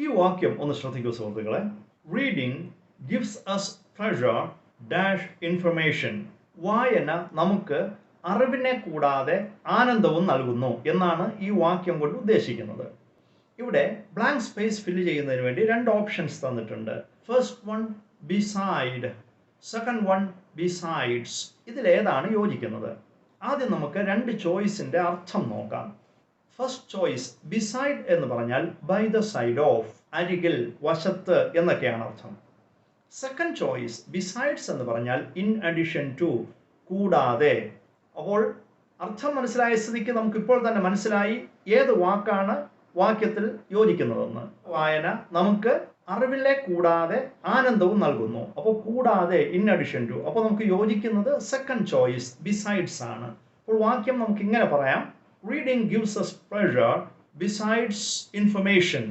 ഈ വാക്യം ഒന്ന് ശ്രദ്ധിക്കൂ സുഹൃത്തുക്കളെ. Reading gives us pleasure dash information. വായന നമുക്ക് അറിവിനെ കൂടാതെ ആനന്ദവും നൽകുന്നു എന്നാണ് ഈ വാക്യം കൊണ്ട് ഉദ്ദേശിക്കുന്നത്. ഇവിടെ ബ്ലാങ്ക് സ്പേസ് ഫില്ല് ചെയ്യുന്നതിന് വേണ്ടി രണ്ട് ഓപ്ഷൻസ് തന്നിട്ടുണ്ട്. First one beside, second one besides. ഇതിലേതാണ് യോജിക്കുന്നത്? ആദ്യം നമുക്ക് രണ്ട് ചോയ്സിൻ്റെ അർത്ഥം നോക്കാം. ഫസ്റ്റ് ചോയ്സ് ബിസൈഡ് എന്ന് പറഞ്ഞാൽ ബൈ ദ സൈഡ് ഓഫ്, അരികിൽ, വശത്ത് എന്നൊക്കെയാണ് അർത്ഥം. സെക്കൻഡ് ചോയ്സ് ബിസൈഡ്സ് എന്ന് പറഞ്ഞാൽ ഇൻ അഡീഷൻ ടു, കൂടാതെ. അപ്പോൾ അർത്ഥം മനസ്സിലായ സ്ഥിതിക്ക് നമുക്കിപ്പോൾ തന്നെ മനസ്സിലായി ഏത് വാക്കാണ് വാക്യത്തിൽ യോജിക്കുന്നതെന്ന്. വായന നമുക്ക് അറിവിലെ കൂടാതെ ആനന്ദവും നൽകുന്നു. അപ്പോൾ കൂടാതെ, ഇൻ അഡീഷൻ ടു. അപ്പോൾ നമുക്ക് യോജിക്കുന്നത് സെക്കൻഡ് ചോയ്സ് ബിസൈഡ്സ് ആണ്. അപ്പോൾ വാക്യം നമുക്ക് ഇങ്ങനെ പറയാം: reading gives us pleasure besides information.